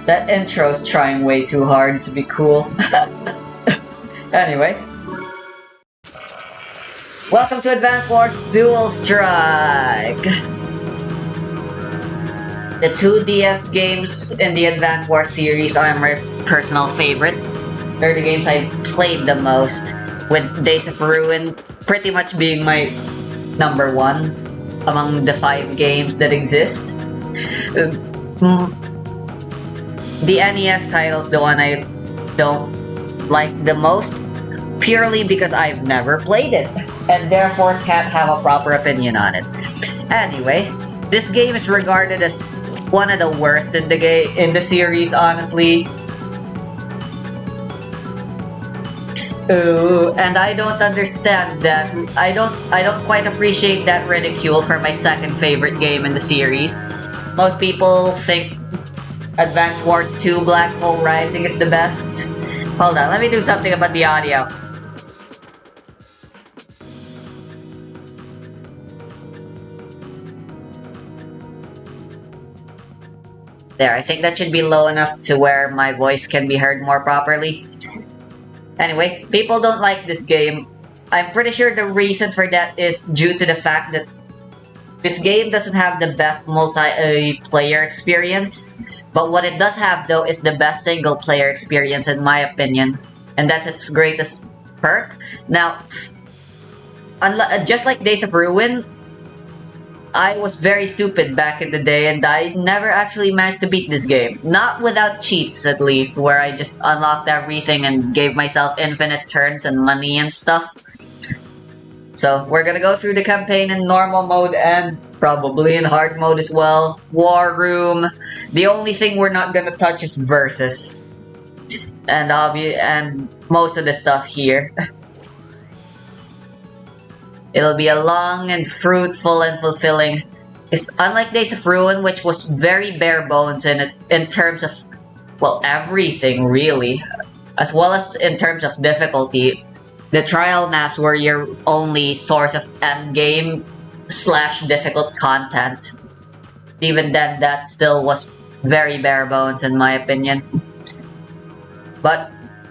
That intro's trying way too hard to be cool. Anyway. Welcome to Advance Wars Dual Strike! The two DS games in the Advance Wars series are my personal favorite. They're the games I've played the most, with Days of Ruin pretty much being my number one among the 5 games that exist. The NES title's the one I don't like the most, purely because I've never played it, and therefore can't have a proper opinion on it. Anyway, this game is regarded as one of the worst in the series, honestly. Ooh, and I don't understand that. I don't quite appreciate that ridicule for my second favorite game in the series. Most people think Advance Wars 2 Black Hole Rising is the best. Hold on, let me do something about the audio. There, I think that should be low enough to where my voice can be heard more properly. Anyway, people don't like this game. I'm pretty sure the reason for that is due to the fact that this game doesn't have the best multiplayer experience, but what it does have though is the best single player experience in my opinion, and that's its greatest perk. Now, just like Days of Ruin, I was very stupid back in the day and I never actually managed to beat this game. Not without cheats, at least, where I just unlocked everything and gave myself infinite turns and money and stuff. So, we're gonna go through the campaign in normal mode and probably in hard mode as well. War Room. The only thing we're not gonna touch is Versus. And most of the stuff here. It'll be a long and fruitful and fulfilling. It's unlike Days of Ruin, which was very bare bones in terms of, well, everything really, as well as in terms of difficulty. The trial maps were your only source of endgame / difficult content. Even then, that still was very bare bones in my opinion. But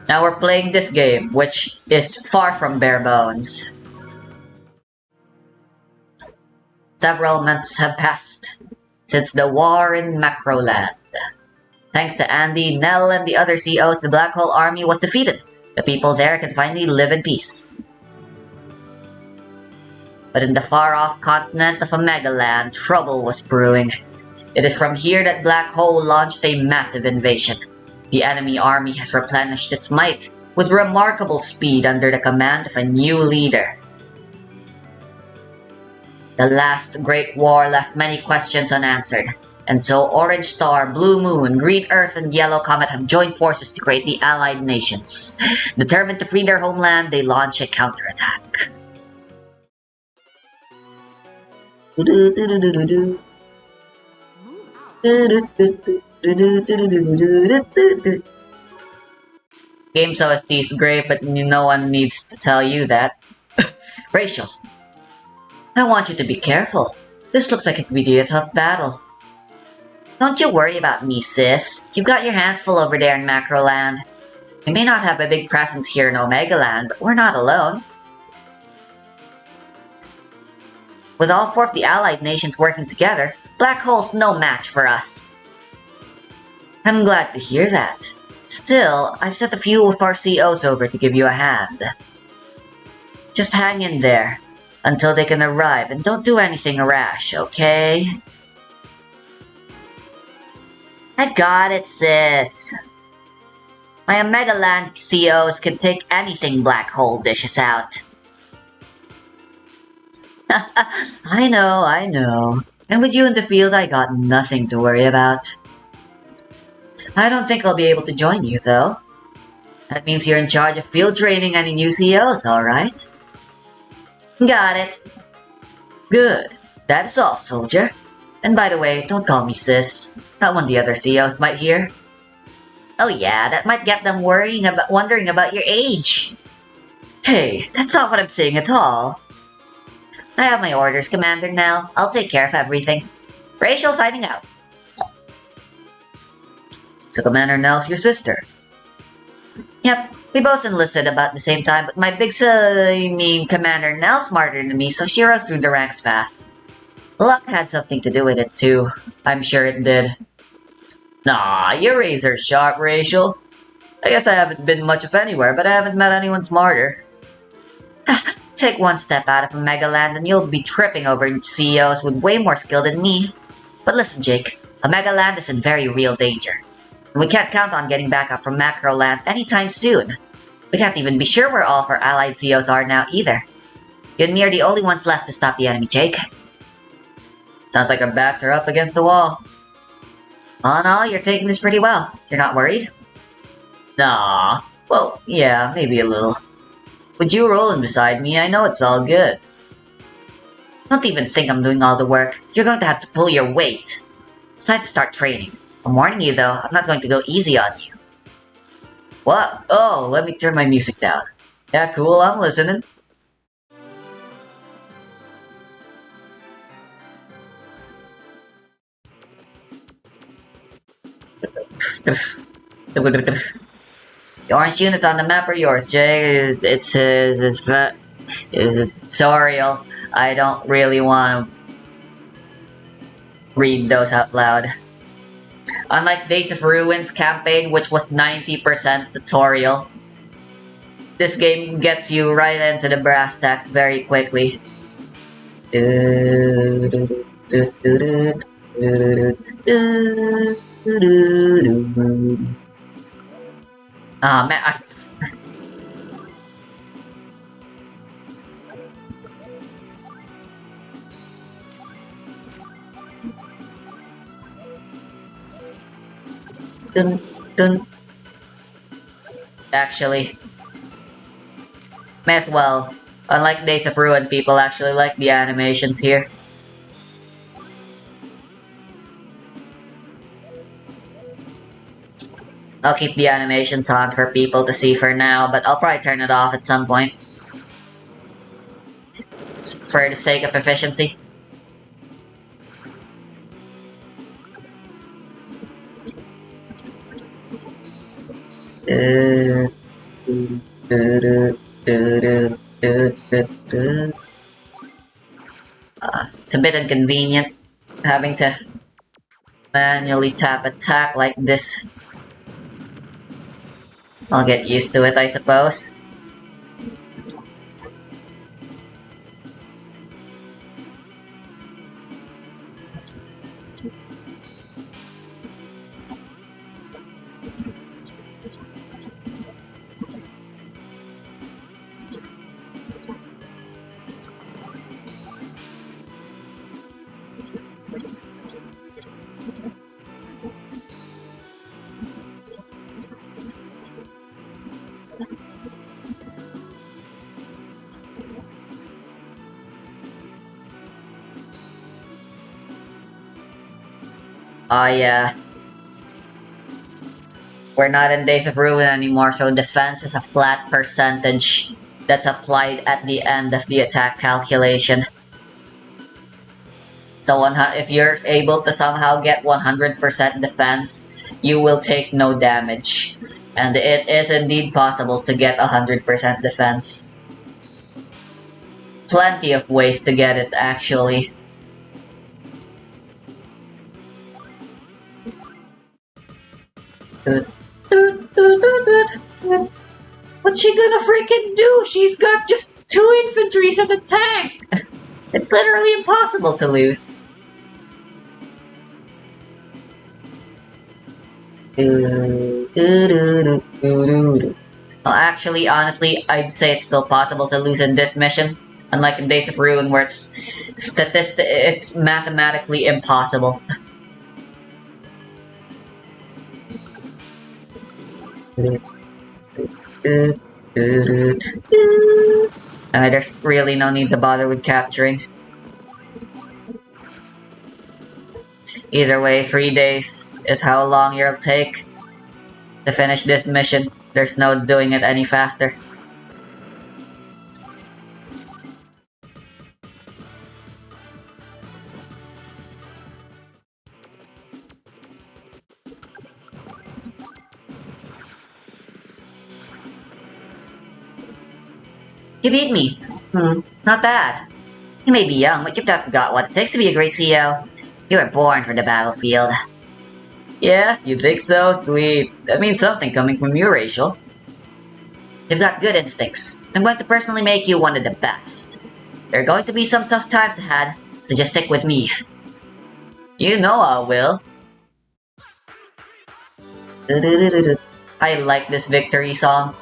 now we're playing this game, which is far from bare bones. Several months have passed since the war in Macroland. Thanks to Andy, Nell, and the other COs, the Black Hole Army was defeated. The people there can finally live in peace. But in the far-off continent of Omegaland, trouble was brewing. It is from here that Black Hole launched a massive invasion. The enemy army has replenished its might with remarkable speed under the command of a new leader. The last Great War left many questions unanswered, and so Orange Star, Blue Moon, Green Earth, and Yellow Comet have joined forces to create the Allied Nations. Determined to free their homeland, they launch a counterattack. Game's OST is great, but no one needs to tell you that. Rachel, I want you to be careful. This looks like it could be a tough battle. Don't you worry about me, sis. You've got your hands full over there in Macroland. We may not have a big presence here in Omegaland, but we're not alone. With all 4 of the Allied nations working together, Black Hole's no match for us. I'm glad to hear that. Still, I've sent a few of our COs over to give you a hand. Just hang in there until they can arrive, and don't do anything rash, okay? I've got it, sis. My Omegaland COs can take anything Black Hole dishes out. I know. And with you in the field, I got nothing to worry about. I don't think I'll be able to join you, though. That means you're in charge of field training any new COs, alright? Got it. Good. That's all, soldier. And by the way, don't call me sis. Not one the other COs might hear. Oh yeah, that might get them wondering about your age. Hey, that's not what I'm saying at all. I have my orders, Commander Nell. I'll take care of everything. Rachel signing out. So Commander Nell's your sister. Yep, we both enlisted about the same time, but my Commander Nell's smarter than me, so she rose through the ranks fast. Luck had something to do with it too. I'm sure it did. Nah, you're razor sharp, Rachel. I guess I haven't been much of anywhere, but I haven't met anyone smarter. Take one step out of a megaland and you'll be tripping over CEOs with way more skill than me. But listen, Jake, a megaland is in very real danger. And we can't count on getting back up from Macroland anytime soon. We can't even be sure where all of our allied CEOs are now either. You're near the only ones left to stop the enemy, Jake. Sounds like our backs are up against the wall. All in all, you're taking this pretty well. You're not worried? Nah. Well, yeah, maybe a little. With you rolling beside me, I know it's all good. Don't even think I'm doing all the work. You're going to have to pull your weight. It's time to start training. I'm warning you though, I'm not going to go easy on you. What? Oh, let me turn my music down. Yeah, cool, I'm listening. The orange units on the map are yours, Jay. It's tutorial. I don't really want to read those out loud. Unlike Days of Ruins campaign, which was 90% tutorial, this game gets you right into the brass tacks very quickly. Ah, man, dun, dun. Actually, may as well. Unlike Days of Ruin, people actually like the animations here. I'll keep the animations on for people to see for now, but I'll probably turn it off at some point. For the sake of efficiency. It's a bit inconvenient having to manually tap attack like this. I'll get used to it, I suppose. Oh yeah. We're not in Days of Ruin anymore, so defense is a flat percentage that's applied at the end of the attack calculation. So if you're able to somehow get 100% defense, you will take no damage. And it is indeed possible to get 100% defense. Plenty of ways to get it, actually. What's she gonna freaking do? She's got just 2 infantries and a tank! It's literally impossible to lose. Well, actually, honestly, I'd say it's still possible to lose in this mission. Unlike in Days of Ruin, where it's mathematically impossible. There's really no need to bother with capturing. Either way, 3 days is how long you'll take to finish this mission. There's no doing it any faster. You beat me. Not bad. You may be young, but you've not forgot what it takes to be a great CEO. You were born for the battlefield. Yeah, you think so? Sweet. That means something coming from you, Rachel. You've got good instincts. I'm going to personally make you one of the best. There are going to be some tough times ahead, so just stick with me. You know I will. I like this victory song.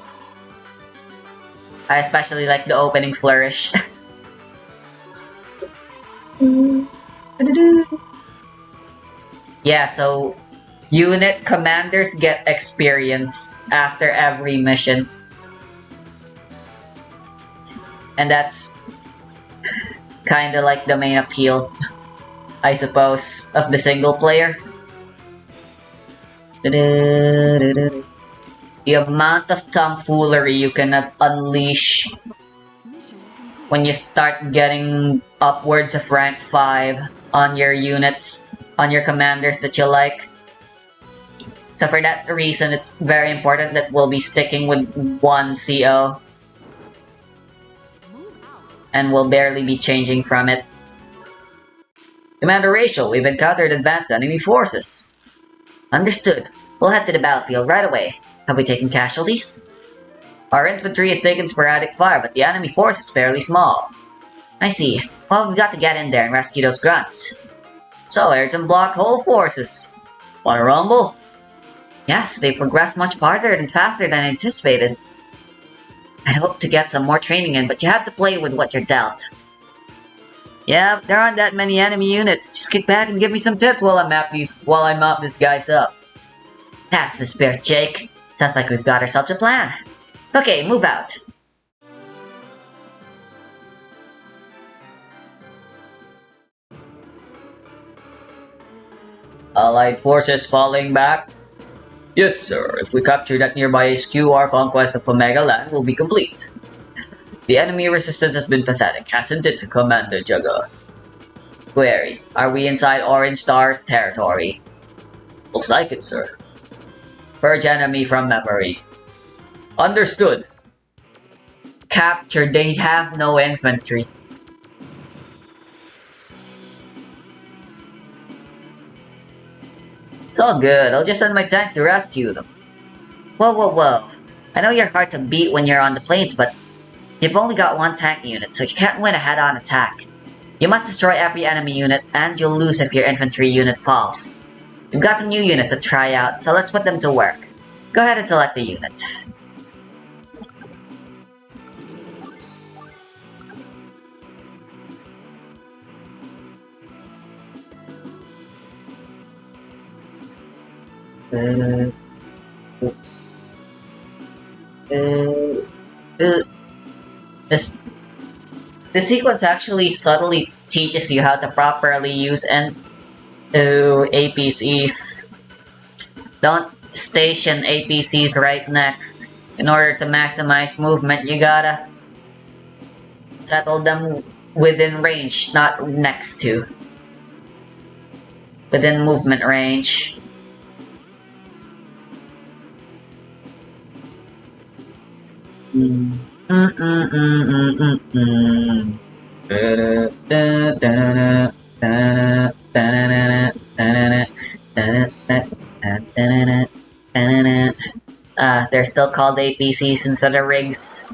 I especially like the opening flourish. Yeah, so unit commanders get experience after every mission. And that's kinda like the main appeal, I suppose, of the single player. The amount of tomfoolery you can unleash when you start getting upwards of rank 5 on your units, on your commanders that you like. So for that reason, it's very important that we'll be sticking with one CO. And we'll barely be changing from it. Commander Rachel, we've encountered advanced enemy forces. Understood. We'll head to the battlefield right away. Have we taken casualties? Our infantry has taken sporadic fire, but the enemy force is fairly small. I see. Well, we've got to get in there and rescue those grunts. So, Ayrton blocked whole forces. Wanna rumble? Yes, they progressed much farther and faster than anticipated. I'd hoped to get some more training in, but you have to play with what you're dealt. Yeah, there aren't that many enemy units. Just kick back and give me some tips while I map these guys up. That's the spirit, Jake. Sounds like we've got ourselves a plan. Okay, move out. Allied forces falling back? Yes, sir. If we capture that nearby HQ, our conquest of Omega Land will be complete. The enemy resistance has been pathetic, hasn't it, Commander Jugga? Query. Are we inside Orange Star's territory? Looks like it, sir. Purge enemy from memory. Understood. Captured. They have no infantry. It's all good. I'll just send my tank to rescue them. Whoa, whoa, whoa. I know you're hard to beat when you're on the plains, but you've only got one tank unit, so you can't win a head-on attack. You must destroy every enemy unit, and you'll lose if your infantry unit falls. We've got some new units to try out, so let's put them to work. Go ahead and select the unit. This sequence actually subtly teaches you how to properly use APCs. Don't station APCs right next. In order to maximize movement, you gotta settle them within range, not next to. Within movement range. They're still called APCs instead of rigs.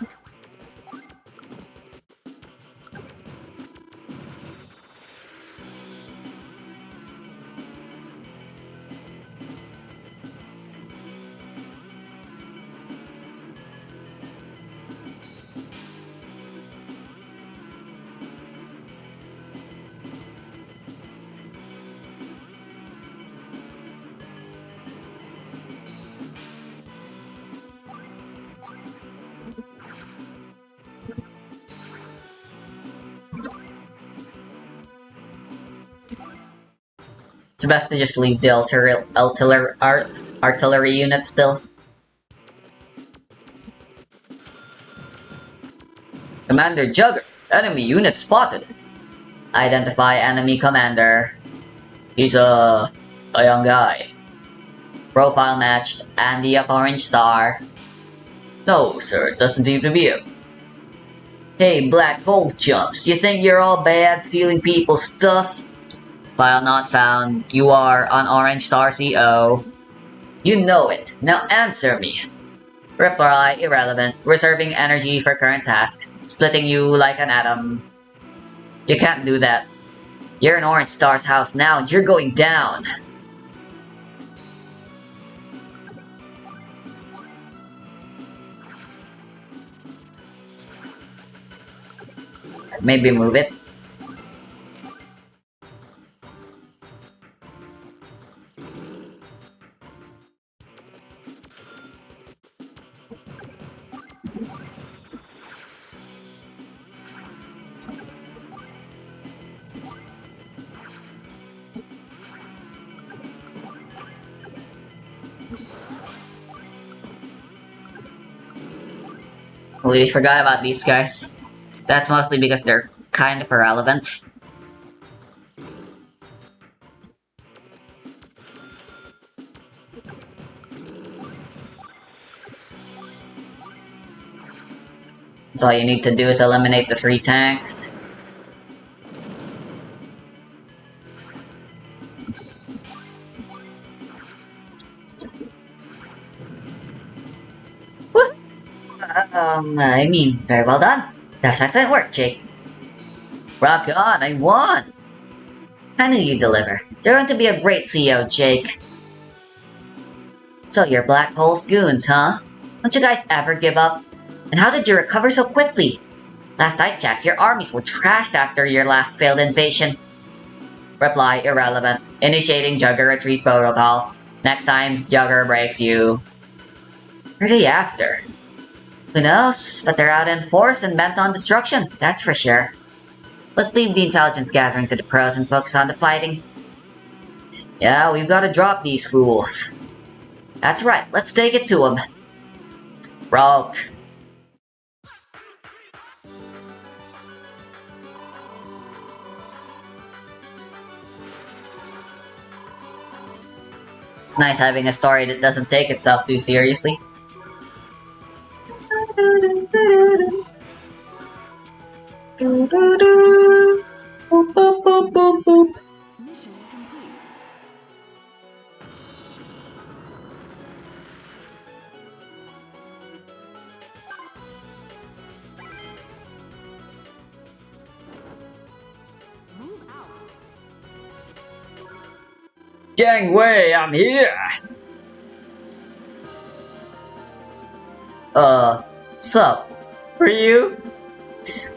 It's best to just leave the artillery units still. Commander Jugger, enemy unit spotted. Identify enemy commander. He's a young guy. Profile matched, and the Orange Star. No, sir, it doesn't seem to be him. Hey, black hole chumps, you think you're all bad stealing people's stuff? File not found. You are on Orange Star CO. You know it. Now answer me. Reply irrelevant. Reserving energy for current task. Splitting you like an atom. You can't do that. You're in Orange Star's house now and you're going down. Maybe move it. We forgot about these guys. That's mostly because they're kind of irrelevant. So all you need to do is eliminate the 3 tanks. I mean, very well done. That's excellent work, Jake. Rock on, I won! I knew you'd deliver. You're going to be a great CEO, Jake. So you're Black Hole's goons, huh? Don't you guys ever give up? And how did you recover so quickly? Last I checked, your armies were trashed after your last failed invasion. Reply irrelevant. Initiating Jugger retreat protocol. Next time, Jugger breaks you. What are they after? Who knows? But they're out in force and bent on destruction, that's for sure. Let's leave the intelligence gathering to the pros and focus on the fighting. Yeah, we've got to drop these fools. That's right, let's take it to them. Broke. It's nice having a story that doesn't take itself too seriously. Gangway, I'm here! Sup? For you?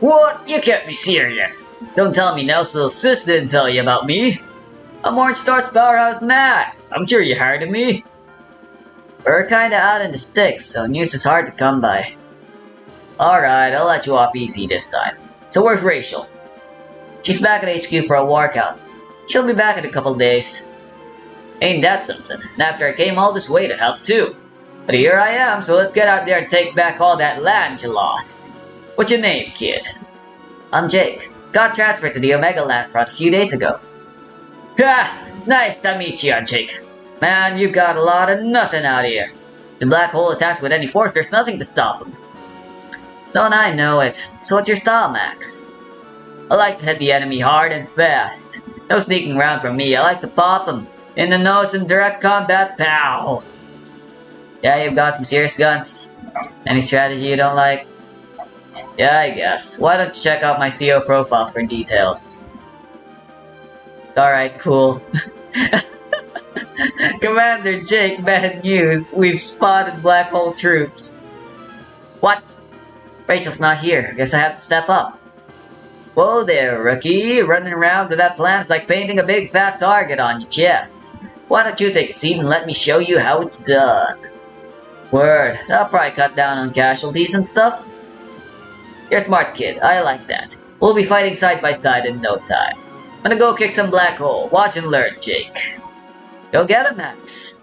What? You can't be serious! Don't tell me Nell's little sis didn't tell you about me! I'm Orange Star's Powerhouse Max! I'm sure you heard of me! We're kinda out in the sticks, so news is hard to come by. Alright, I'll let you off easy this time. So where's Rachel? She's back at HQ for a workout. She'll be back in a couple days. Ain't that something? And after I came all this way to help too. But here I am, so let's get out there and take back all that land you lost. What's your name, kid? I'm Jake. Got transferred to the Omega Land front a few days ago. Ha! Nice to meet you, Jake. Man, you've got a lot of nothing out here. The black hole attacks with any force, there's nothing to stop them. Don't I know it? So what's your style, Max? I like to hit the enemy hard and fast. No sneaking around from me, I like to pop them. In the nose in direct combat, pow! Yeah, you've got some serious guns. Any strategy you don't like? Yeah, I guess. Why don't you check out my CO profile for details? Alright, cool. Commander Jake, bad news. We've spotted black hole troops. What? Rachel's not here. Guess I have to step up. Whoa there, rookie. Running around without plans like painting a big fat target on your chest. Why don't you take a seat and let me show you how it's done? Word, that'll probably cut down on casualties and stuff. You're a smart kid, I like that. We'll be fighting side by side in no time. I'm gonna go kick some black hole. Watch and learn, Jake. Go get it, Max.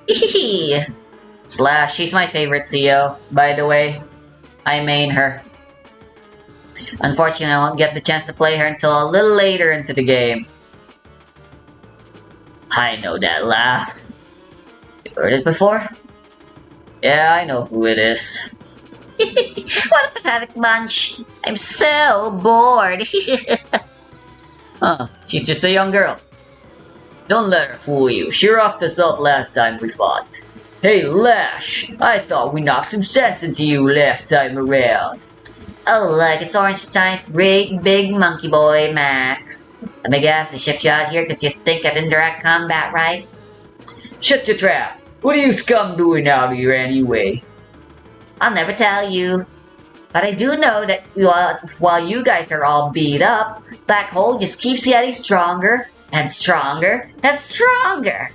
Hehehe. Slash, she's my favorite CO, by the way. I main her. Unfortunately, I won't get the chance to play her until a little later into the game. I know that laugh. Heard it before? Yeah, I know who it is. What a pathetic bunch. I'm so bored. Huh, she's just a young girl. Don't let her fool you. She rocked us up last time we fought. Hey, Lash! I thought we knocked some sense into you last time around. Oh, look, it's Ornstein's great big monkey boy, Max. Let me guess, they shipped you out here because you stink at indirect combat, right? Shut your trap! What are you scum doing out here anyway? I'll never tell you. But I do know that while you guys are all beat up, Black Hole just keeps getting stronger and stronger and stronger.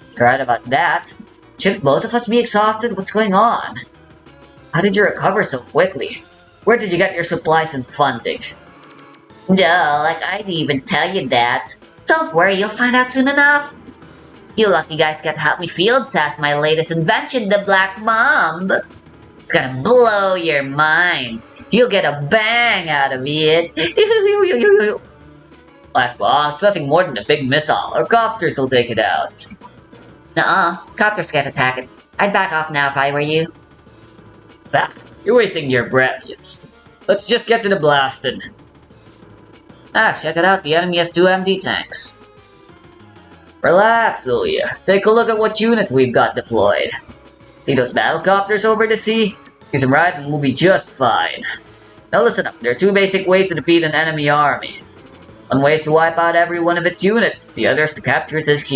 That's right about that. Shouldn't both of us be exhausted? What's going on? How did you recover so quickly? Where did you get your supplies and funding? No, like I didn't even tell you that. Don't worry, you'll find out soon enough. You lucky guys get to help me field test my latest invention, the Black Bomb. It's gonna blow your minds. You'll get a bang out of it. Black Bomb's nothing more than a big missile. Our copters will take it out. Nuh-uh. Copters can't attack it. I'd back off now if I were you. Bah, you're wasting your breath. Let's just get to the blasting. Ah, check it out. The enemy has 2 MD tanks. Relax, Ilya. Take a look at what units we've got deployed. See those battlecopters over the sea? Use them right and we'll be just fine. Now listen up. There are 2 basic ways to defeat an enemy army. One way is to wipe out every one of its units. The other is to capture its HQ.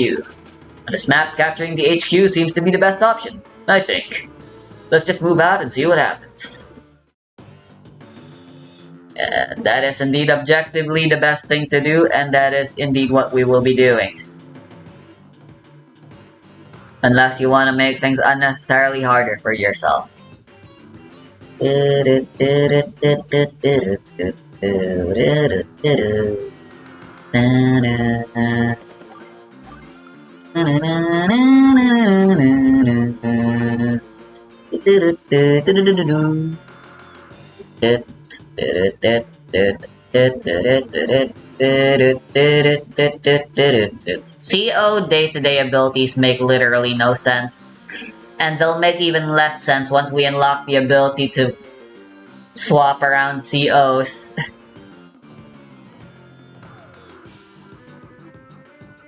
On this map, capturing the HQ seems to be the best option, I think. Let's just move out and see what happens. And that is indeed objectively the best thing to do, and that is indeed what we will be doing. Unless you want to make things unnecessarily harder for yourself. CO day-to-day abilities make literally no sense. And they'll make even less sense once we unlock the ability to swap around COs.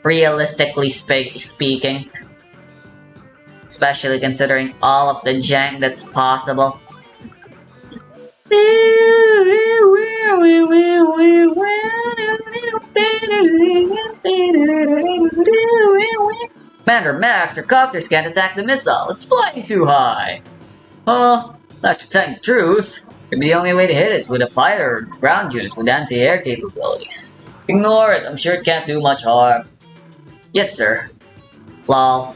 Realistically speaking. Especially considering all of the jank that's possible. Commander Max, your copters can't attack the missile. It's flying too high. Huh? Not to tell you the truth. Maybe the only way to hit it is with a fighter or ground unit with anti-air capabilities. Ignore it. I'm sure it can't do much harm. Yes, sir. Lol.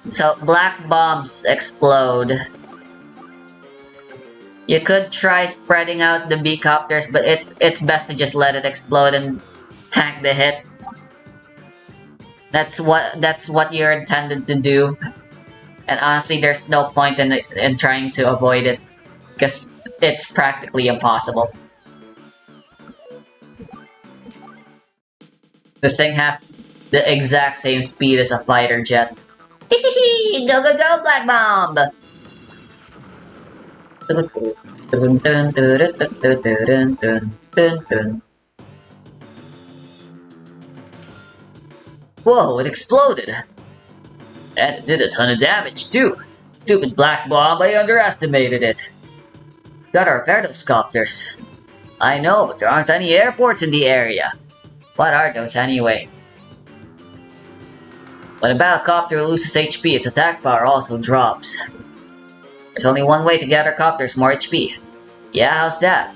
So, black bombs explode. You could try spreading out the B-copters, but it's best to just let it explode and tank the hit. That's what you're intended to do. And honestly, there's no point in trying to avoid it, because it's practically impossible. The thing has the exact same speed as a fighter jet. Go go go, Black Bomb! Whoa, it exploded! And it did a ton of damage too! Stupid Black Bomb, I underestimated it! Gotta repair those copters. I know, but there aren't any airports in the area. What are those anyway? When a battlecopter loses HP, its attack power also drops. There's only one way to get our copters more HP. Yeah, how's that?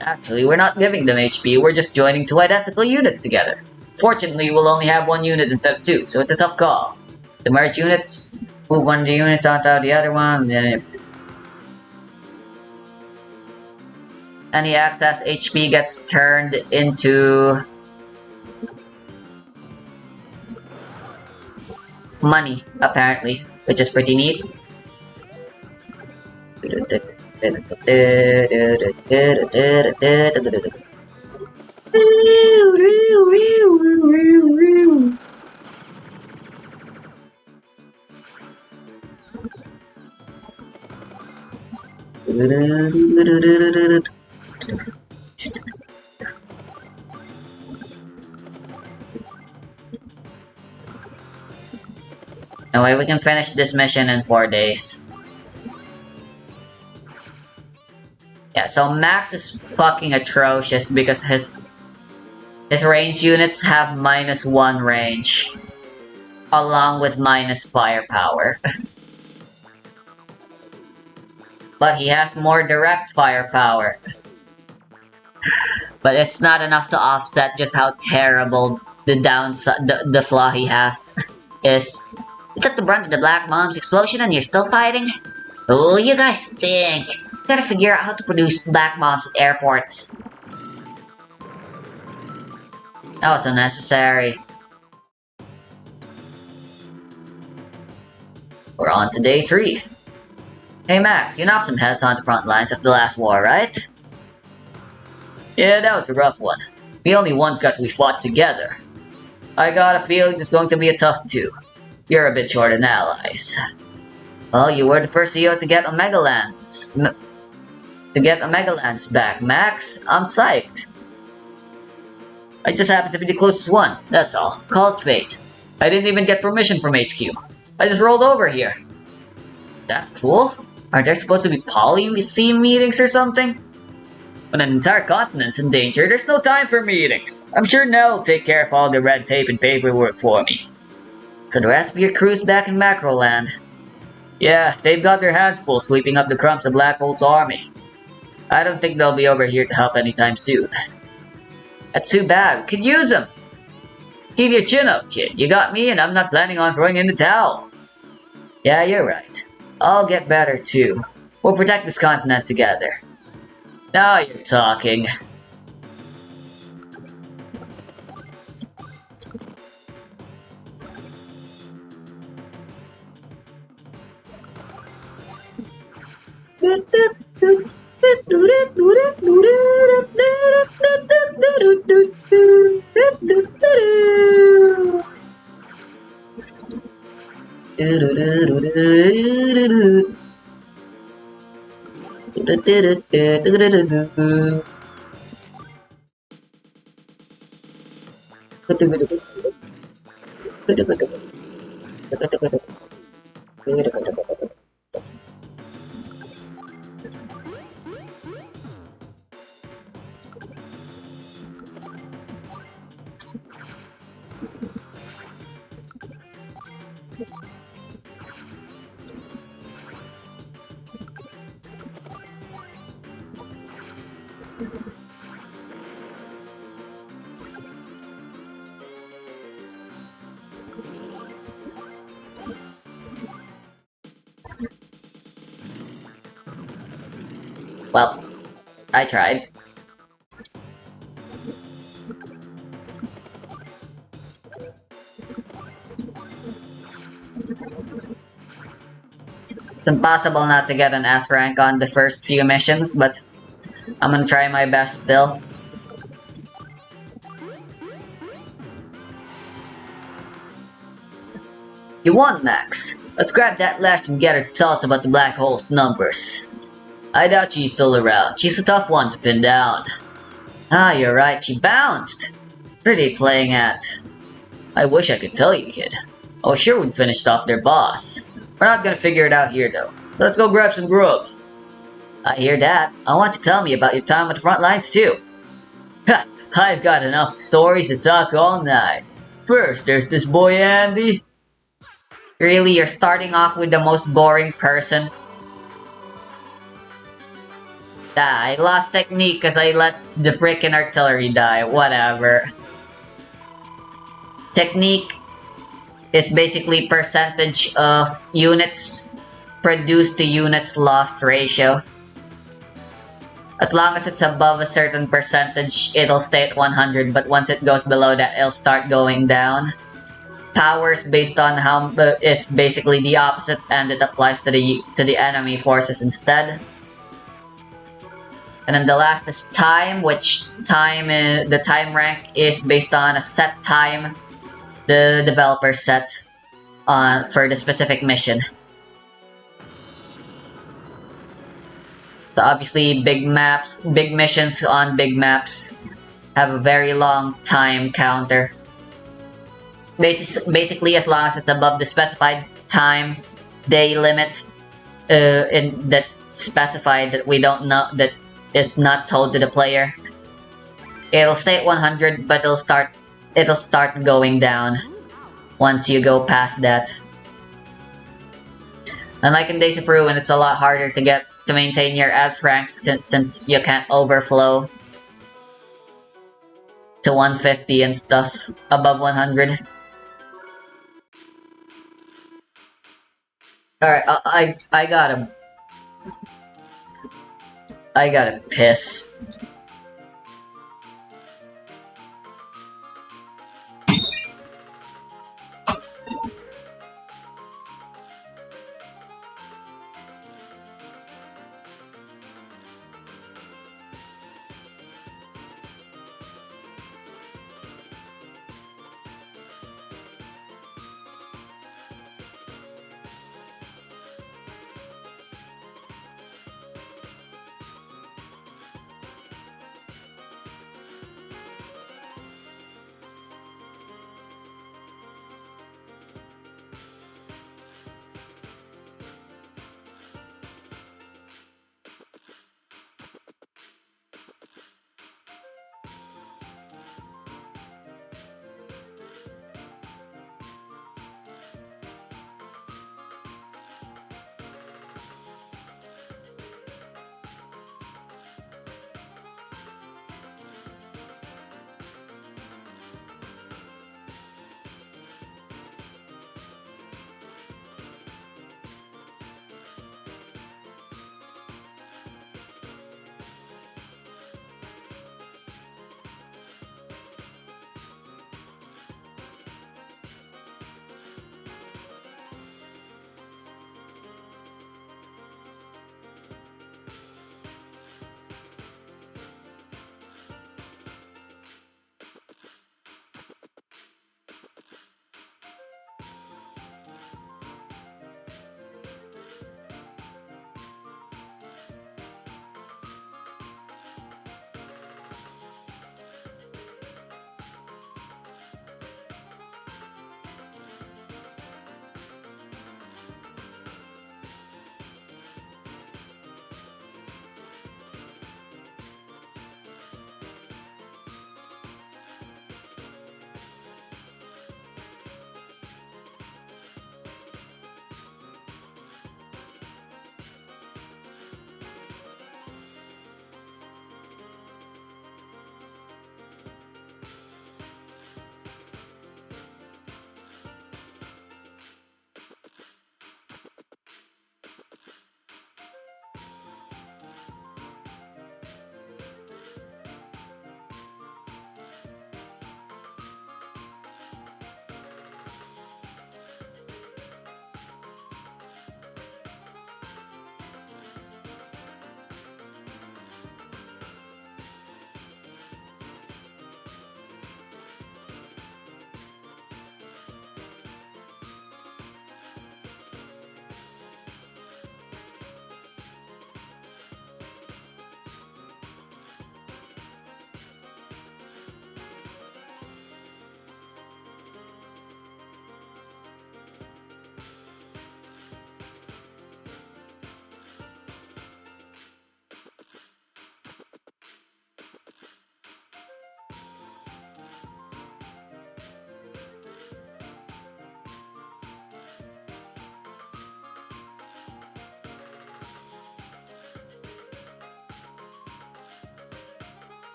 Actually, we're not giving them HP, we're just joining 2 identical units together. Fortunately, we'll only have 1 unit instead of 2, so it's a tough call. To merge units, move one of the units onto the other one, then Any excess HP gets turned into money, apparently, which is pretty neat. Anyway, we can finish this mission in 4 days. Yeah, so Max is fucking atrocious because his range units have -1 range, along with minus firepower. But he has more direct firepower. But it's not enough to offset just how terrible the downside, the flaw he has is. You took the brunt of the Black Mom's explosion and you're still fighting? Oh, you guys stink. Gotta figure out how to produce Black Mom's airports. That was unnecessary. We're on to day 3. Hey Max, you knocked some heads on the front lines of the last war, right? Yeah, that was a rough one. We only won because we fought together. I got a feeling it's going to be a tough 2. You're a bit short on allies. Well, you were the first CEO to get Omega Lands back, Max. I'm psyched. I just happened to be the closest one, that's all. Called fate. I didn't even get permission from HQ. I just rolled over here. Is that cool? Aren't there supposed to be policy meetings or something? When an entire continent's in danger, there's no time for meetings. I'm sure Nell will take care of all the red tape and paperwork for me. So the rest of your crew's back in Macroland. Yeah, they've got their hands full sweeping up the crumbs of Black Bolt's army. I don't think they'll be over here to help anytime soon. That's too bad. We could use them. Keep your chin up, kid. You got me and I'm not planning on throwing in the towel. Yeah, you're right. I'll get better too. We'll protect this continent together. Now you're talking. Well, I tried. It's impossible not to get an S rank on the first few missions, but I'm gonna try my best still. You won, Max. Let's grab that lash and get her thoughts about the black hole's numbers. I doubt she's still around. She's a tough one to pin down. Ah, you're right. She bounced. Pretty playing at. I wish I could tell you, kid. I was sure we'd finished off their boss. We're not gonna figure it out here, though. So let's go grab some grub. I hear that. I want you to tell me about your time at the front lines, too. Ha! I've got enough stories to talk all night. First, there's this boy Andy. Really, you're starting off with the most boring person? I lost technique because I let the frickin' artillery die. Whatever. Technique is basically percentage of units produced to units lost ratio. As long as it's above a certain percentage, it'll stay at 100, but once it goes below that, it'll start going down. Powers based on how is basically the opposite, and it applies to the enemy forces instead. And then the last is time, which time the time rank is based on a set time the developer set for the specific mission. So obviously big missions on big maps have a very long time counter. Basically, as long as it's above the specified time day limit in that specified that we don't know, that is not told to the player, it'll stay at 100, but it'll start going down once you go past that. Unlike in Days of Ruin, it's a lot harder to maintain your S ranks since you can't overflow to 150 and stuff above 100. Alright, I gotta piss.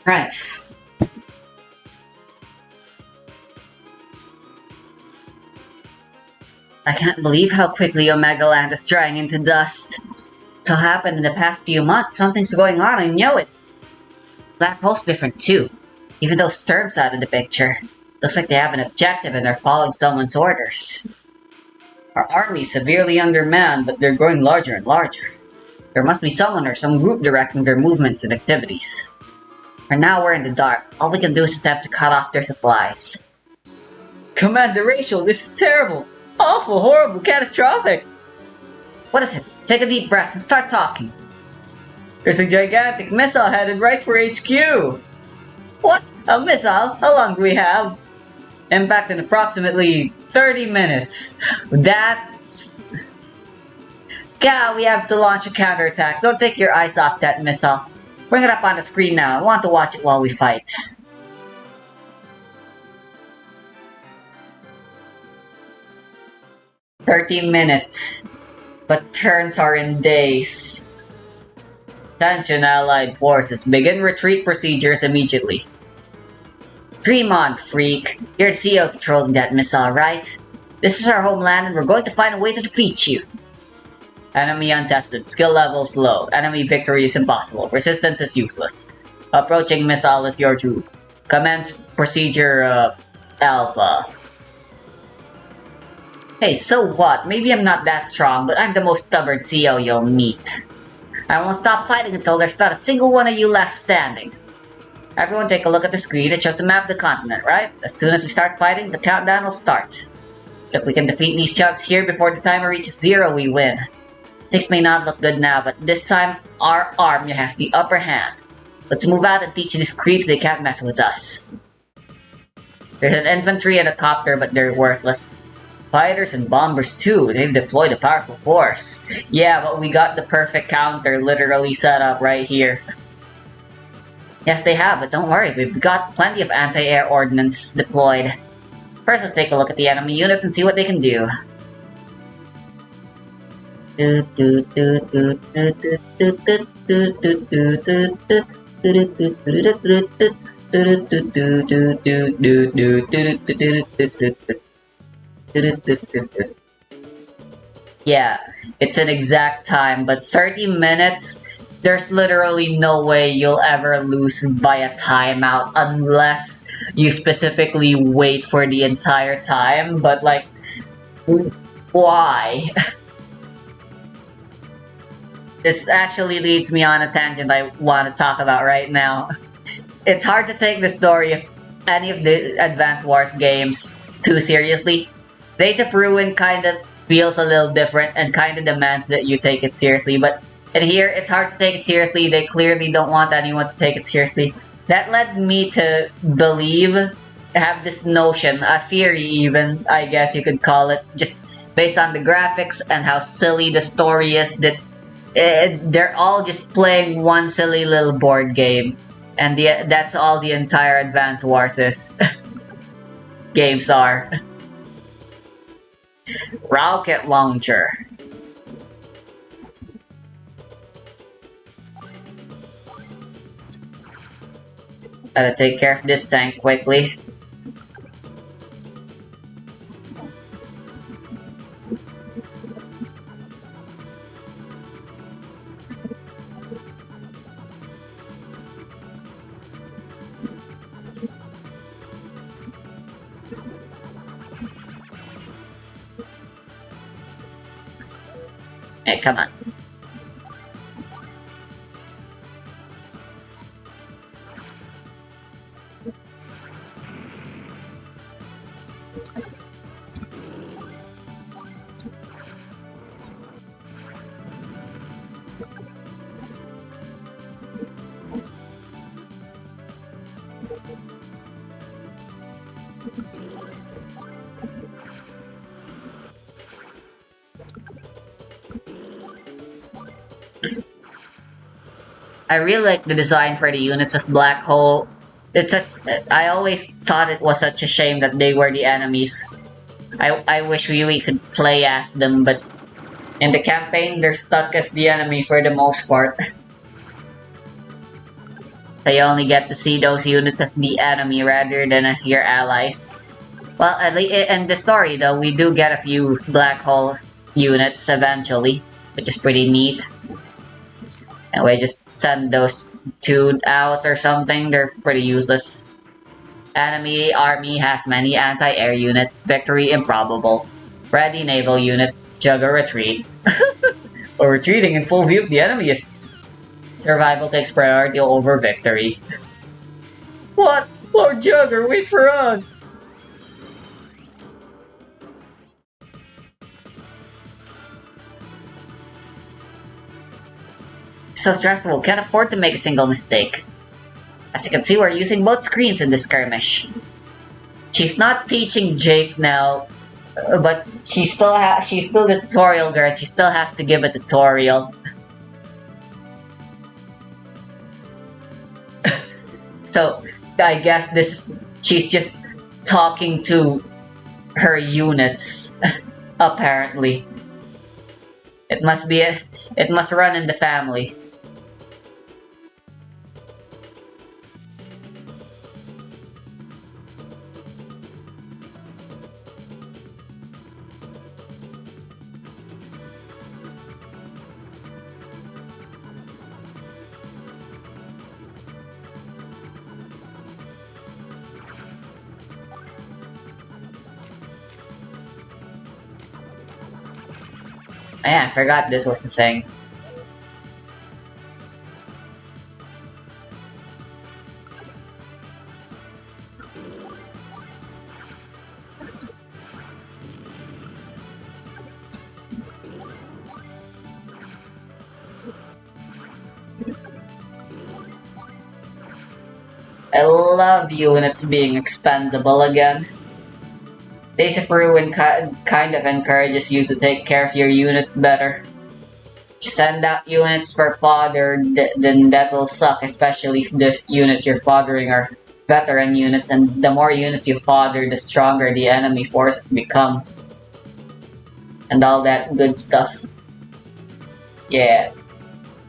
Right. I can't believe how quickly Omega Land is drying into dust. It's all happened in the past few months. Something's going on, I know it. Black Hole's different too. Even though Sturm's out of the picture. Looks like they have an objective and they're following someone's orders. Our army's severely undermanned, but they're growing larger and larger. There must be someone or some group directing their movements and activities. For now, we're in the dark. All we can do is attempt to cut off their supplies. Commander Rachel, this is terrible! Awful, horrible, catastrophic! What is it? Take a deep breath and start talking. There's a gigantic missile headed right for HQ! What? A missile? How long do we have? Impact in approximately 30 minutes. That's... God, we have to launch a counterattack. Don't take your eyes off that missile. Bring it up on the screen now. I want to watch it while we fight. "30 minutes. But turns are in days. Attention Allied forces. Begin retreat procedures immediately. Dream on, freak. You're the CEO controlling that missile, right? This is our homeland and we're going to find a way to defeat you. Enemy untested. Skill levels low. Enemy victory is impossible. Resistance is useless. Approaching missile is your due. Commence procedure, Alpha. Hey, so what? Maybe I'm not that strong, but I'm the most stubborn CEO you'll meet. I won't stop fighting until there's not a single one of you left standing. Everyone take a look at the screen. It shows the map of the continent, right? As soon as we start fighting, the countdown will start. If we can defeat these chunks here before the timer reaches 0, we win. Things may not look good now, but this time, our army has the upper hand. Let's move out and teach these creeps they can't mess with us. There's an infantry and a copter, but they're worthless. Fighters and bombers too, they've deployed a powerful force. Yeah, but we got the perfect counter literally set up right here. Yes, they have, but don't worry, we've got plenty of anti-air ordnance deployed. First, let's take a look at the enemy units and see what they can do. Yeah, it's an exact time, but 30 minutes? There's literally no way you'll ever lose by a timeout unless you specifically wait for the entire time, but like, why? This actually leads me on a tangent I want to talk about right now. It's hard to take the story of any of the Advance Wars games too seriously. Days of Ruin kind of feels a little different and kind of demands that you take it seriously, but in here, it's hard to take it seriously. They clearly don't want anyone to take it seriously. That led me to believe, have this notion, a theory even, I guess you could call it, just based on the graphics and how silly the story is, that they're all just playing one silly little board game. And that's all the entire Advance Wars games are. Rocket Launcher. Gotta take care of this tank quickly. Hey, come on. I really like the design for the units of Black Hole. I always thought it was such a shame that they were the enemies. I wish we could play as them, but in the campaign, they're stuck as the enemy for the most part. They only get to see those units as the enemy rather than as your allies. Well, at least in the story though, we do get a few black hole units eventually, which is pretty neat. And we just send those two out or something, they're pretty useless. Enemy army has many anti-air units, victory improbable. Ready naval unit, Jugger retreat. Or retreating in full view of the enemy is survival takes priority over victory. What? Lord Jugger, wait for us! So stressful, can't afford to make a single mistake. As you can see, we're using both screens in this skirmish. She's not teaching Jake now, but she's still the tutorial girl. She still has to give a tutorial. So I guess she's just talking to her units. Apparently, it must run in the family. Yeah, I forgot this was a thing. I love units being expendable again. Days of Ruin kind of encourages you to take care of your units better. Send out units for fodder, then that will suck, especially if the units you're foddering are veteran units, and the more units you fodder, the stronger the enemy forces become. And all that good stuff. Yeah.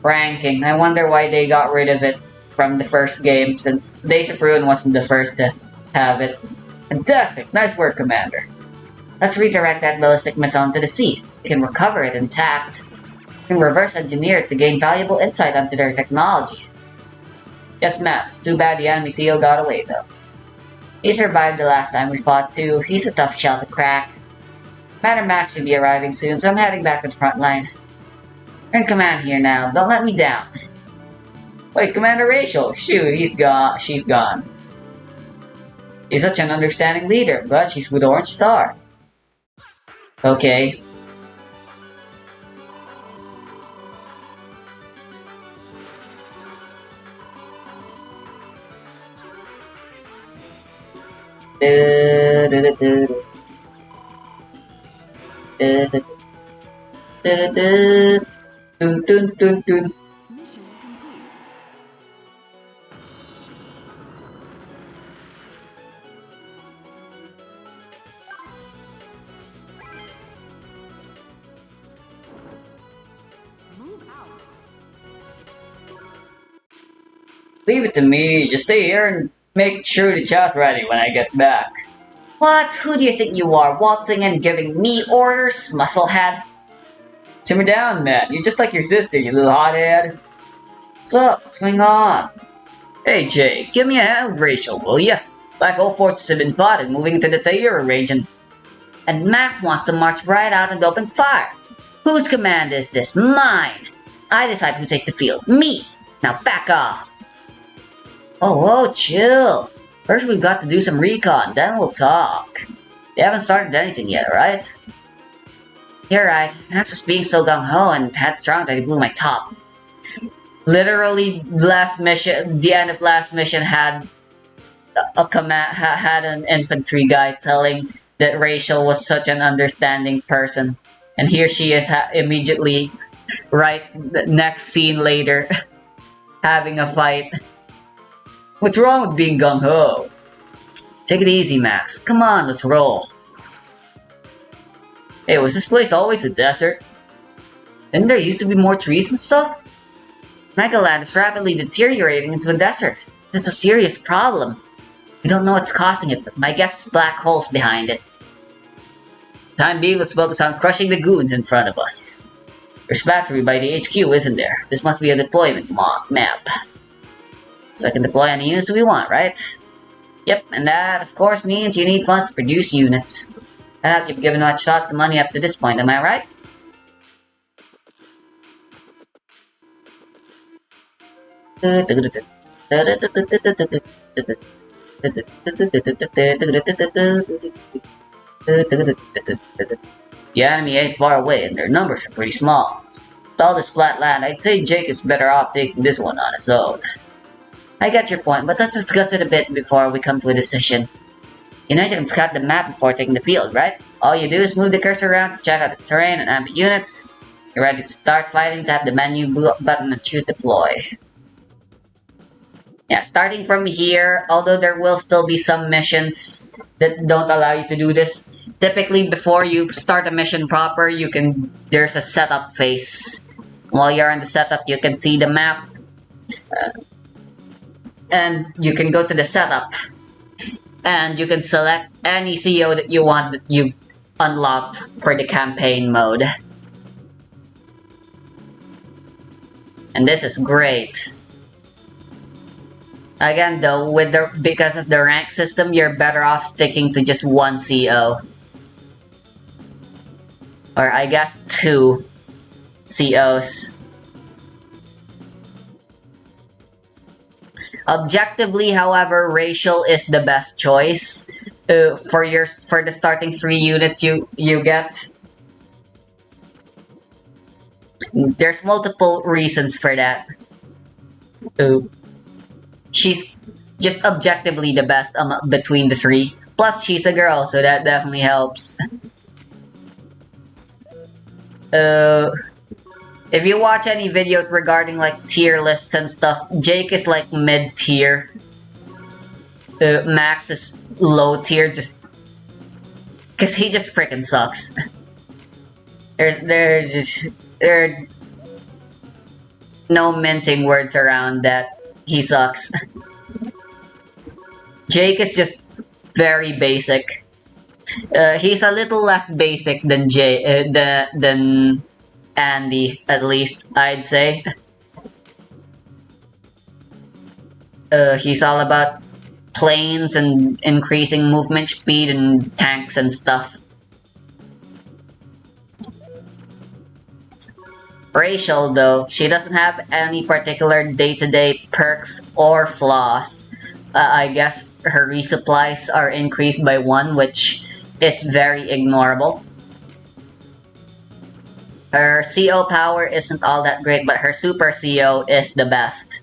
Ranking. I wonder why they got rid of it from the first game, since Days of Ruin wasn't the first to have it. Fantastic! Nice work, Commander. Let's redirect that ballistic missile into the sea. We can recover it intact. We can reverse engineer it to gain valuable insight onto their technology. Yes, ma'am. It's too bad the enemy CEO got away, though. He survived the last time we fought, too. He's a tough shell to crack. Commander Max should be arriving soon, so I'm heading back to the front line. You're in command here now. Don't let me down. Wait, Commander Rachel. Shoot, she's gone. She's such an understanding leader, but she's with Orange Star. Okay. Leave it to me. Just stay here and make sure the chow's ready when I get back. What? Who do you think you are, waltzing and giving me orders, musclehead? Simmer down, man. You're just like your sister, you little hothead. What's up? What's going on? Hey, Jay, give me a hand with Rachel, will ya? Like all forces have been plotted, moving into the Taira region. And Max wants to march right out and open fire. Whose command is this? Mine. I decide who takes the field. Me. Now back off. Oh, chill. First we've got to do some recon, then we'll talk. They haven't started anything yet, right? You're right. Max was being so gung-ho and headstrong that he blew my top. Literally, the end of last mission had had an infantry guy telling that Rachel was such an understanding person. And here she is immediately, right, the next scene later, having a fight. What's wrong with being gung-ho? Take it easy, Max. Come on, let's roll. Hey, was this place always a desert? Didn't there used to be more trees and stuff? Megaland is rapidly deteriorating into a desert. It's a serious problem. We don't know what's causing it, but my guess is black holes behind it. Time being, let's focus on crushing the goons in front of us. There's battery by the HQ, isn't there? This must be a deployment map. So I can deploy any units we want, right? Yep, and that, of course, means you need funds to produce units. You've given much thought to money up to this point, am I right? The enemy ain't far away, and their numbers are pretty small. With all this flat land, I'd say Jake is better off taking this one on his own. I get your point, but let's discuss it a bit before we come to a decision. You know you can scout the map before taking the field, right? All you do is move the cursor around to check out the terrain and enemy units. You're ready to start fighting, tap the menu button and choose deploy. Yeah, starting from here, although there will still be some missions that don't allow you to do this. Typically, before you start a mission proper, there's a setup phase. While you're in the setup, you can see the map. And you can go to the setup. And you can select any CO that you want that you unlocked for the campaign mode. And this is great. Again though, because of the rank system, you're better off sticking to just one CO. Or I guess 2 COs. Objectively, however, racial is the best choice for the starting 3 units you get. There's multiple reasons for that. She's just objectively the best between the 3. Plus, she's a girl, so that definitely helps. If you watch any videos regarding like tier lists and stuff, Jake is like mid-tier. Max is low tier just because he just freaking sucks. There are no mincing words around that. He sucks. Jake is just very basic. He's a little less basic than than Andy, at least, I'd say. He's all about planes and increasing movement speed and tanks and stuff. Rachel, though, she doesn't have any particular day-to-day perks or flaws. I guess her resupplies are increased by 1, which is very ignorable. Her CO power isn't all that great, but her super CO is the best.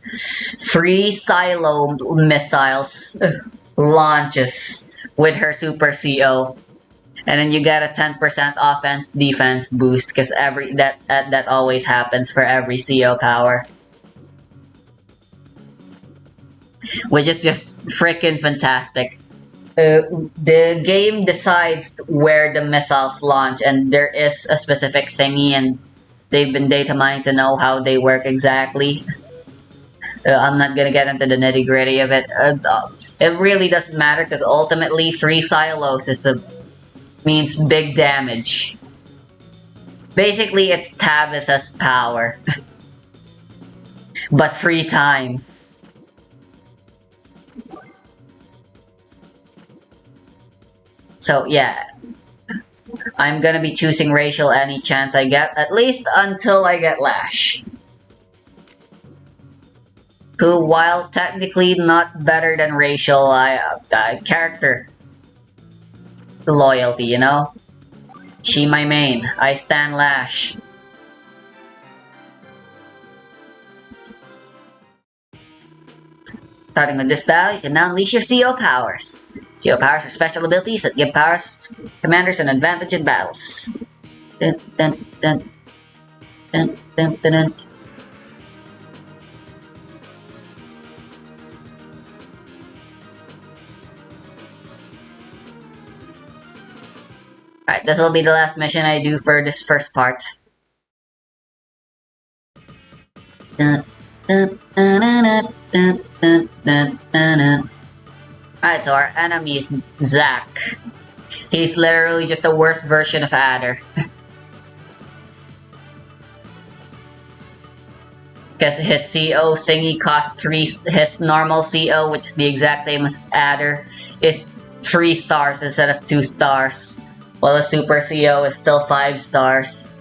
3 silo missiles launches with her super CO. And then you get a 10% offense defense boost because that always happens for every CO power. Which is just freaking fantastic. The game decides where the missiles launch, and there is a specific thingy, and they've been data mined to know how they work exactly. I'm not gonna get into the nitty gritty of it. It really doesn't matter because ultimately 3 silos means big damage. Basically, it's Tabitha's power, but 3 times. So yeah, I'm gonna be choosing Rachel any chance I get, at least until I get Lash. Who, while technically not better than Rachel, character loyalty, you know? She my main, I stan Lash. Starting with this battle, you can now unleash your CO powers. CO powers are special abilities that give powers commanders an advantage in battles. Dun, dun, dun. Dun, dun, dun, dun. Alright, this will be the last mission I do for this first part. Dun, dun, Alright, so our enemy is Zack. He's literally just a worse version of Adder. Because his CO thingy costs 3, his normal CO, which is the exact same as Adder, is 3 stars instead of 2 stars. While a Super CO is still 5 stars.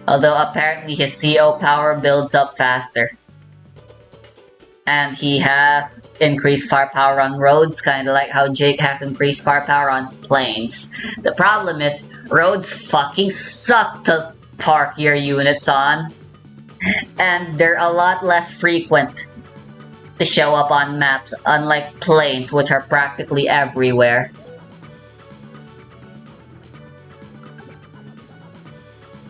Although apparently his CO power builds up faster. And he has increased firepower on roads, kinda like how Jake has increased firepower on planes. The problem is, roads fucking suck to park your units on. And they're a lot less frequent to show up on maps, unlike planes, which are practically everywhere.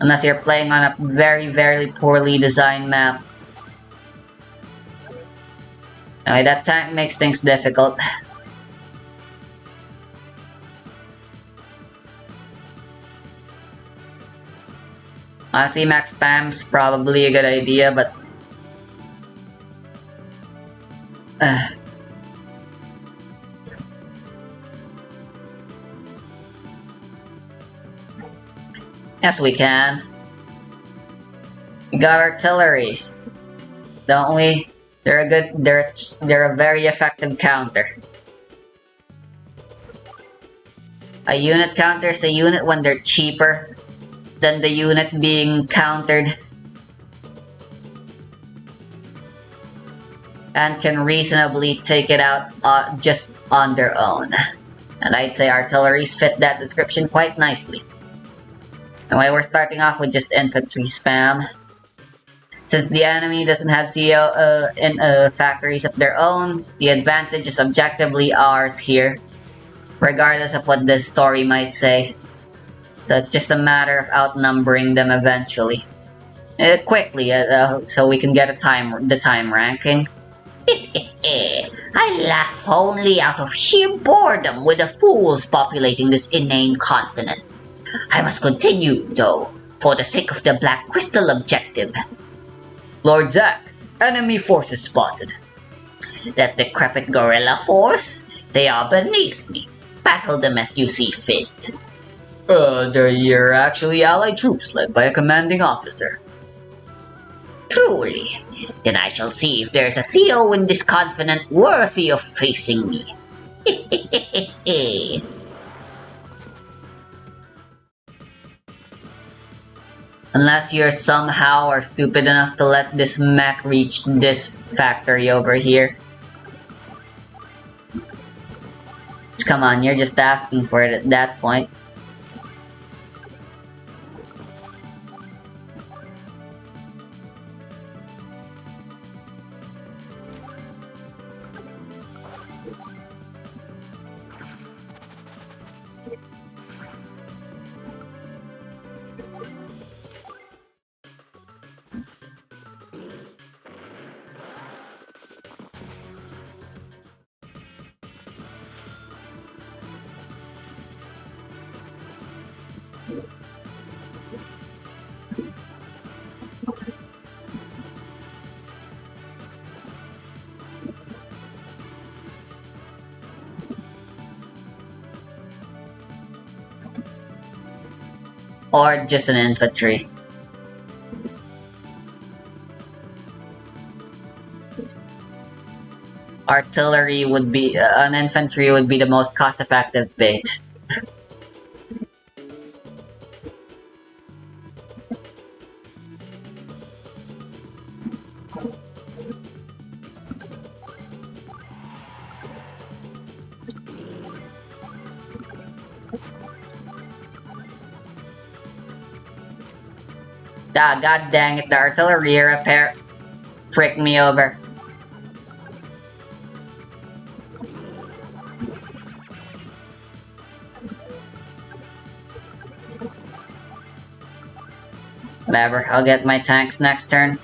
Unless you're playing on a very, very poorly designed map. Anyway, that tank makes things difficult. Honestly, max spam's probably a good idea, but... Yes, we can. We got artilleries, don't we? They're a good. They're a very effective counter. A unit counter is a unit when they're cheaper than the unit being countered, and can reasonably take it out just on their own. And I'd say artilleries fit that description quite nicely. Anyway, we're starting off with just infantry spam. Since the enemy doesn't have CO in factories of their own, the advantage is objectively ours here, regardless of what the story might say. So it's just a matter of outnumbering them eventually. Quickly, so we can get the time ranking. I laugh only out of sheer boredom with the fools populating this inane continent. I must continue, though, for the sake of the Black Crystal objective. Lord Zack, enemy forces spotted. That decrepit gorilla force? They are beneath me. Battle them as you see fit. They're actually allied troops led by a commanding officer. Truly. Then I shall see if there's a CO in this continent worthy of facing me. Unless you're somehow are stupid enough to let this mech reach this factory over here. Come on, you're just asking for it at that point. Or just an infantry. Artillery would be, an infantry would be the most cost-effective bait. Ah, god dang it, the artillery repair fricked me over. Whatever, I'll get my tanks next turn.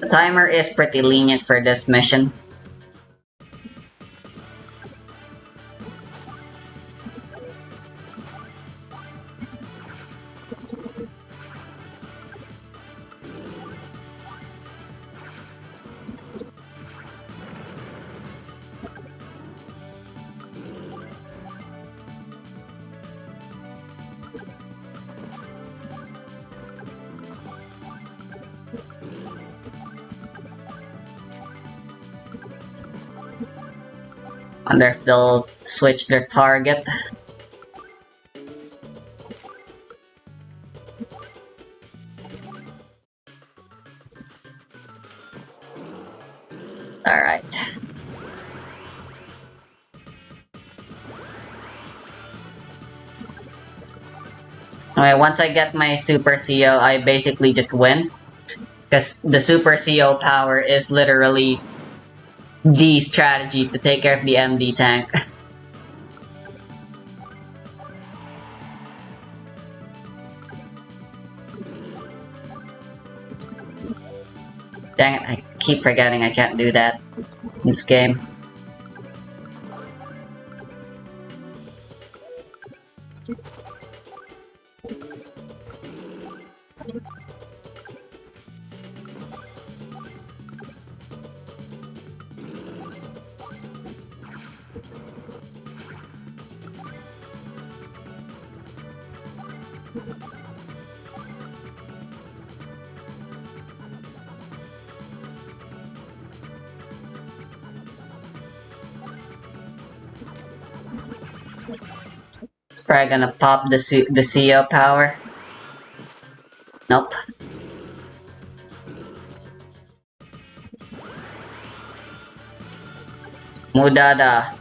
The timer is pretty lenient for this mission. Wonder if they'll switch their target. Alright. Okay, once I get my Super CO, I basically just win. Because the Super CO power is literally the strategy to take care of the MD tank. Dang it, I keep forgetting I can't do that in this game. It's probably gonna pop the CO power. Nope. Mudada.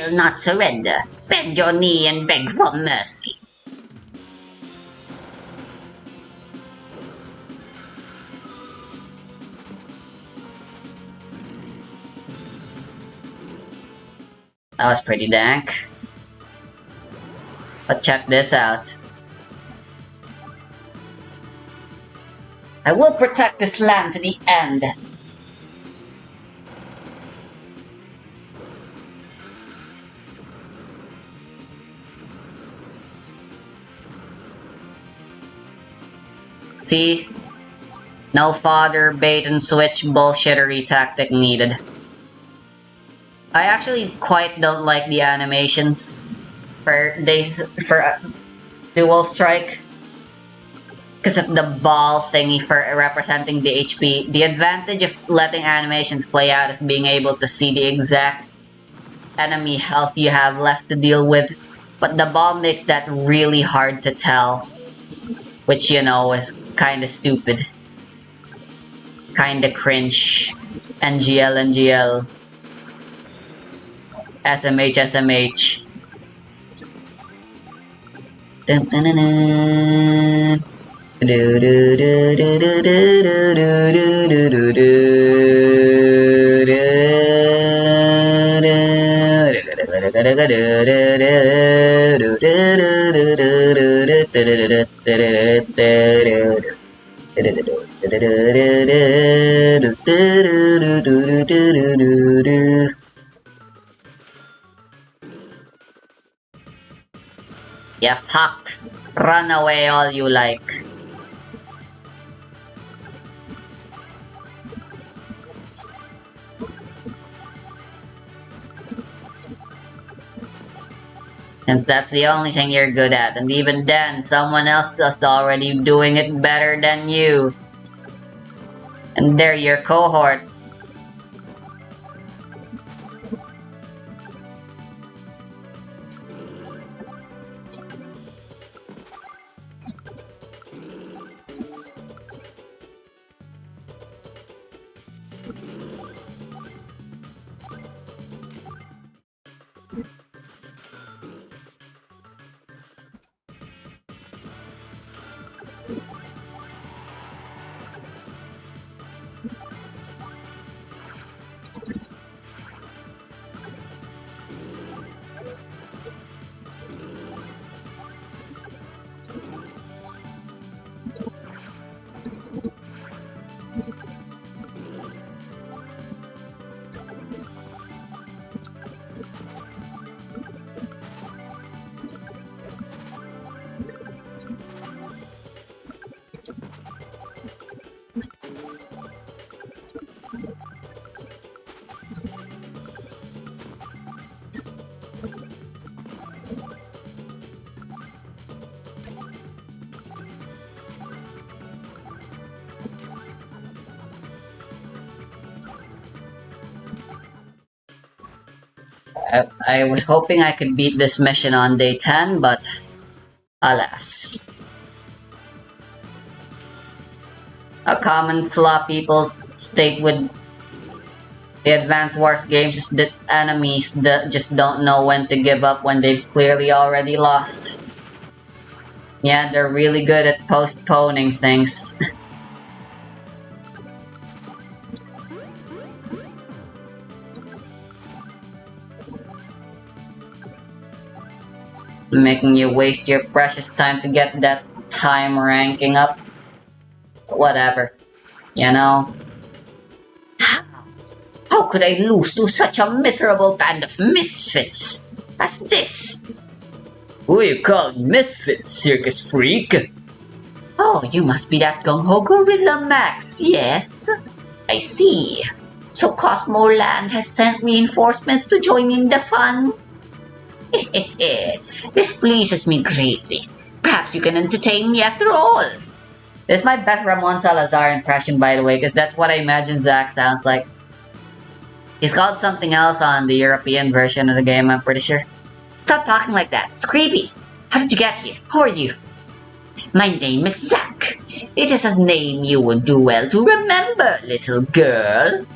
I'll not surrender. Bend your knee and beg for mercy. That was pretty dank. But check this out. I will protect this land to the end. See? No fodder, bait and switch bullshittery tactic needed. I actually quite don't like the animations for Dual Strike. Because of the ball thingy for representing the HP. The advantage of letting animations play out is being able to see the exact enemy health you have left to deal with. But the ball makes that really hard to tell. Which, you know, is kinda stupid. Kinda cringe. NGL, NGL. SMH, SMH. Dun, dun, dun, dun. Do, do, do, do, do, do, do, do, do, do. Yeah, fucked. Run away all you like. Since that's the only thing you're good at, and even then, someone else is already doing it better than you. And they're your cohort. I was hoping I could beat this mission on day 10, but alas. A common flaw people state with the Advance Wars games is that enemies that just don't know when to give up when they've clearly already lost. Yeah, they're really good at postponing things. Making you waste your precious time to get that time ranking up. Whatever. You know? How could I lose to such a miserable band of misfits as this? Who you call misfits, circus freak? Oh, you must be that gung-ho gorilla Max, yes? I see. So Cosmo Land has sent reinforcements to join in the fun? This pleases me greatly. Perhaps you can entertain me after all. This is my best Ramon Salazar impression, by the way, because that's what I imagine Zack sounds like. He's called something else on the European version of the game, I'm pretty sure. Stop talking like that. It's creepy. How did you get here? Who are you? My name is Zack. It is a name you would do well to remember, little girl.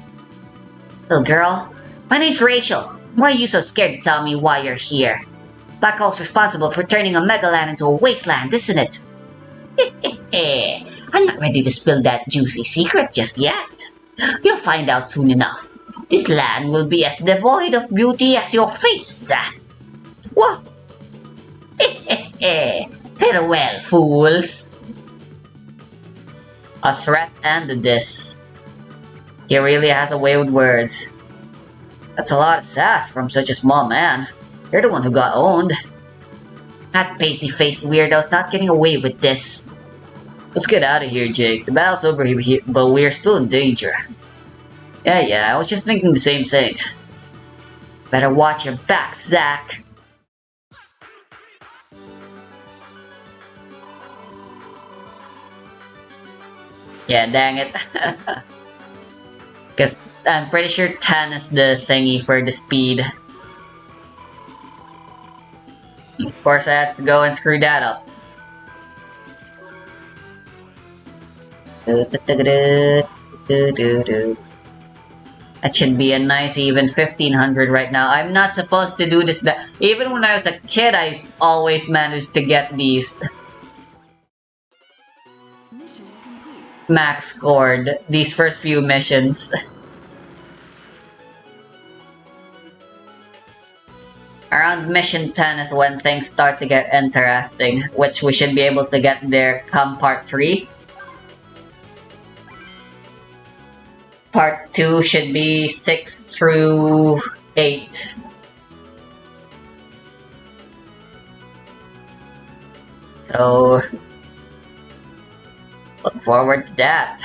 Little girl? My name's Rachel. Why are you so scared to tell me why you're here? Black Hole's responsible for turning a megaland into a wasteland, isn't it? I'm not ready to spill that juicy secret just yet. You'll find out soon enough. This land will be as devoid of beauty as your face. What? Farewell, fools. A threat ended this. He really has a way with words. That's a lot of sass from such a small man. You're the one who got owned. That pasty-faced weirdo's not getting away with this. Let's get out of here, Jake. The battle's over here, but we're still in danger. Yeah, I was just thinking the same thing. Better watch your back, Zack. Yeah, dang it. Because I'm pretty sure 10 is the thingy for the speed. Of course, I have to go and screw that up. That should be a nice even 1500 right now. I'm not supposed to do this. Even when I was a kid, I always managed to get these. Max scored these first few missions. Around mission 10 is when things start to get interesting, which we should be able to get there come part 3. Part 2 should be 6 through 8. So, look forward to that.